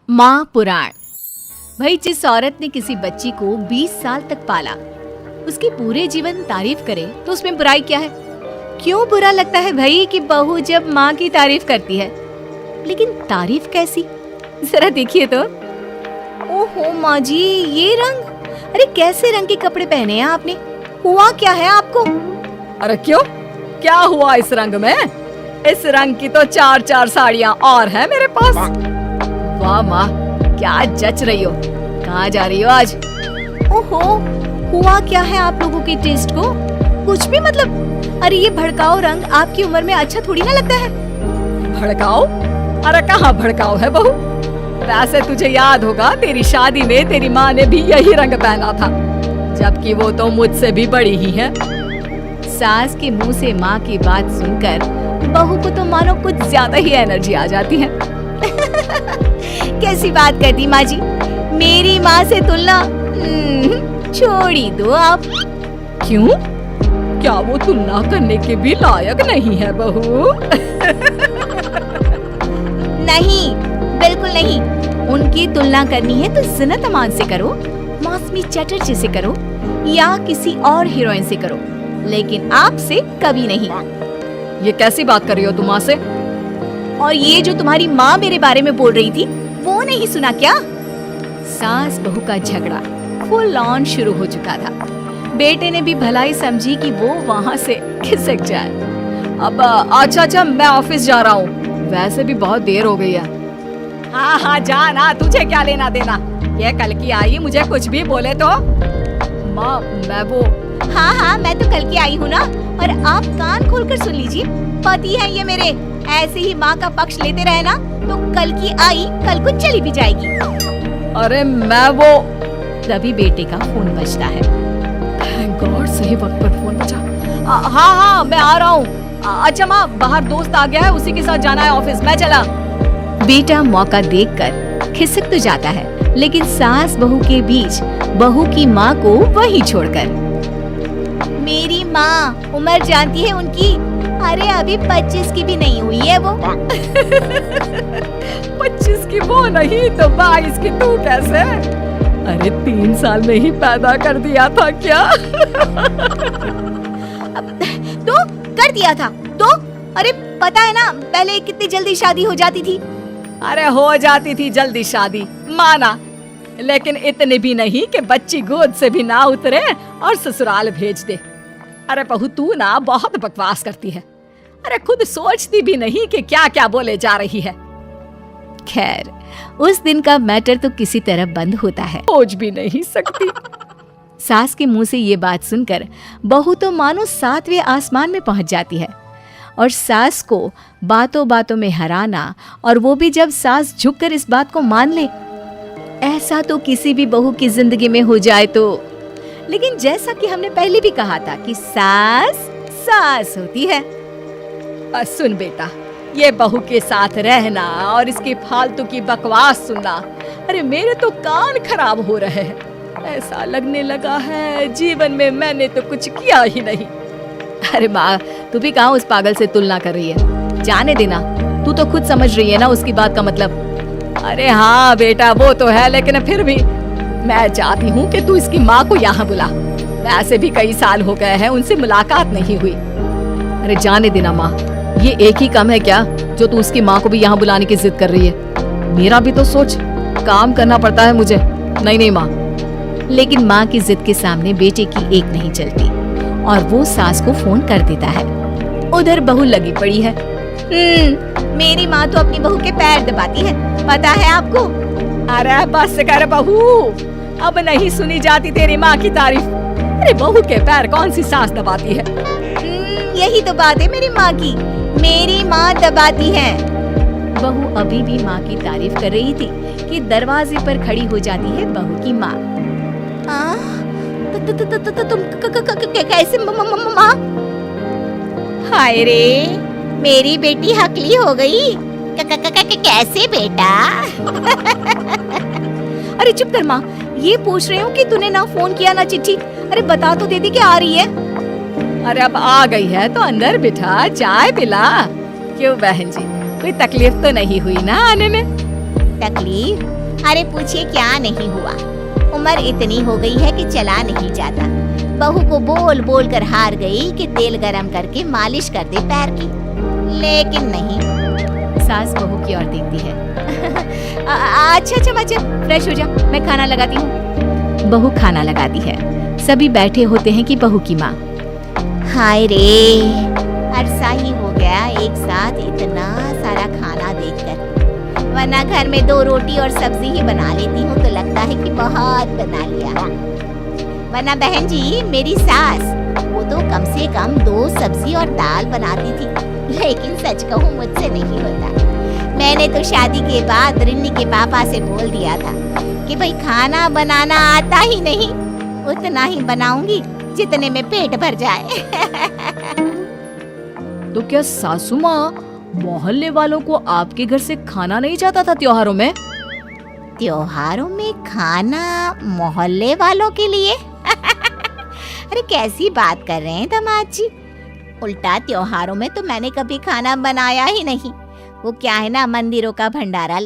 माँ पुराण। भाई, जिस औरत ने किसी बच्ची को 20 साल तक पाला, उसकी पूरे जीवन तारीफ करे तो उसमें बुराई क्या है? क्यों बुरा लगता है भाई कि बहू जब माँ की तारीफ करती है? लेकिन तारीफ कैसी? जरा देखिए तो। ओहो माँ जी, ये रंग! अरे कैसे रंग के कपड़े पहने हैं आपने? हुआ क्या है आपको? अरे क्यों, क्या हुआ इस रंग में? इस रंग की तो 4-4 साड़ियाँ और हैं मेरे पास। वाह माँ, क्या जच रही हो। कहाँ जा रही हो आज? ओहो, हुआ क्या है आप लोगों के टेस्ट को? कुछ भी मतलब। अरे ये भड़काऊ रंग आपकी उम्र में अच्छा थोड़ी ना लगता है। भड़काऊ? अरे कहाँ भड़काऊ है बहू। वैसे तुझे याद होगा, तेरी शादी में तेरी माँ ने भी यही रंग पहना था, जबकि वो तो मुझसे भी बड़ी ही है। सास के मुंह से माँ की बात सुनकर बहू को तो मानो कुछ ज्यादा ही एनर्जी आ जाती है। कैसी बात करती माँ जी, मेरी माँ से तुलना छोड़ ही दो आप। क्यों? क्या वो तुलना करने के भी लायक नहीं है बहू? नहीं, बिल्कुल नहीं। उनकी तुलना करनी है तो ज़ीनत अमान से करो, मौसमी चटर्जी से करो, या किसी और हीरोइन से करो, लेकिन आपसे कभी नहीं। ये कैसी बात कर रही हो तुम माँ से? और ये जो तुम्हारी माँ मेरे बारे में बोल रही थी, वो नहीं सुना क्या? सास बहू का झगड़ा फुल ऑन शुरू हो चुका था। बेटे ने भी भलाई समझी कि वो वहाँ से खिसक जाए। अब अच्छा, मैं ऑफिस जा रहा हूँ, वैसे भी बहुत देर हो गई है। हाँ, जा ना, तुझे क्या लेना देना। ये कल की आई, मुझे कुछ भी बोले तो। माँ, मैं वो। हाँ, मैं तो कल की आई हूँ ना, और आप कान खोलकर सुन लीजिए। पति है ये मेरे, ऐसे ही माँ का पक्ष लेते रहे ना तो कल की आई कल को चली भी जाएगी। अरे मैं वो। तभी बेटे का फोन बजता है। थैंक गॉड, सही वक्त पर फोन बजा। हाँ, मैं आ रहा हूँ। अच्छा माँ, बाहर दोस्त आ गया है, उसी के साथ जाना है ऑफिस, मैं चला। बेटा मौका देखकर खिसक तो जाता है, लेकिन सास बहू के बीच बहू की माँ को वहीं छोड़कर। मेरी माँ उम्र जानती है उनकी? अरे अभी 25 की भी नहीं हुई है वो। 25 की वो नहीं तो 22 की तू कैसे? अरे 3 साल में ही पैदा कर दिया था क्या? तो कर दिया था तो? अरे पता है ना पहले कितनी जल्दी शादी हो जाती थी। अरे हो जाती थी जल्दी शादी, माना, लेकिन इतने भी नहीं कि बच्ची गोद से भी ना उतरे और ससुराल भेज दे। अरे बहू, तू ना बहुत बकवास करती है। अरे खुद सोचती भी नहीं कि क्या क्या बोले जा रही है। खैर, उस दिन का मैटर तो किसी तरह बंद होता है। सोच भी नहीं सकती। सास के मुंह से ये बात सुनकर बहू तो मानो 7वें आसमान में पहुंच जाती है, और सास को बातों बातों में हराना, और वो भी जब सास झुककर इस बात को मान ले, ऐसा तो किसी भी बहू की जिंदगी में हो जाए तो। लेकिन जैसा कि हमने पहले भी कहा था कि सास होती है। सुन बेटा, ये बहू के साथ रहना और इसकी फालतू की बकवास सुनना, अरे मेरे तो कान खराब हो रहे हैं। ऐसा लगने लगा है जीवन में मैंने तो कुछ किया ही नहीं। अरे माँ, तू भी कहाँ उस पागल से तुलना कर रही है? जाने देना, तू तो खुद समझ रही है ना उसकी बात का मतलब। अरे हाँ बेटा, वो तो है, लेकिन फिर भी मैं चाहती हूँ कि तू इसकी माँ को यहाँ बुला। वैसे भी कई साल हो गए हैं, उनसे मुलाकात नहीं हुई। अरे जाने देना माँ, ये एक ही काम है क्या जो तू उसकी माँ को भी यहाँ बुलाने की जिद कर रही है? मेरा भी तो सोच, काम करना पड़ता है मुझे। नहीं माँ। लेकिन माँ की जिद के सामने बेटे की एक नहीं चलती, और वो सास को फोन कर देता है। उधर बहू लगी पड़ी है। मेरी माँ तो अपनी बहू के पैर दबाती है, पता है आपको? अरे बस कर बहू, अब नहीं सुनी जाती तेरी माँ की तारीफ। अरे बहू के पैर कौन सी सास दबाती है? यही तो बात है मेरी माँ की, मेरी माँ दबाती है। बहू अभी भी माँ की तारीफ कर रही थी कि दरवाजे पर खड़ी हो जाती है बहू की माँ। तुम कैसे माँ? हाय रे, मेरी बेटी हकली हो गई। कैसे बेटा? अरे चुप कर माँ, ये पूछ रही हूँ कि तूने ना फोन किया ना चिट्ठी। अरे बता तो दे दी कि आ रही है। अरे अब आ गई है तो अंदर बिठा, चाय पिला। क्यों बहन जी, कोई तकलीफ तो नहीं हुई ना आने में? तकलीफ? अरे पूछिए क्या नहीं हुआ। उम्र इतनी हो गई है कि चला नहीं जाता। बहू को बोल बोल कर हार गई कि तेल गरम करके मालिश कर दे पैर की, लेकिन नहीं। सास बहू की ओर देखती है। अच्छा अच्छा, फ्रेश हो जा, मैं खाना लगाती हूँ। बहू खाना लगाती है। सभी बैठे होते हैं कि बहू की माँ। हाय रे, अरसा ही हो गया एक साथ इतना सारा खाना देखकर, वरना घर में 2 रोटी और सब्जी ही बना लेती हूँ तो लगता है कि बहुत बना लिया। वरना बहन जी मेरी सास, वो तो कम से कम 2 सब्जी और दाल बनाती थी, लेकिन सच कहूँ मुझसे नहीं होता। मैंने तो शादी के बाद रिन्नी के पापा से बोल दिया था कि भाई खाना बनाना आता ही नहीं, उतना ही बनाऊंगी जितने में पेट भर जाए। तो क्या सासू माँ मोहल्ले वालों को आपके घर से खाना नहीं जाता था त्योहारों में? त्योहारों में खाना मोहल्ले वालों के लिए? अरे कैसी बात कर रहे हैं दामाद जी। उल्टा त्योहारों में तो मैंने कभी खाना बनाया ही नहीं। वो क्या है ना, मंदिरों का भंडारा लगता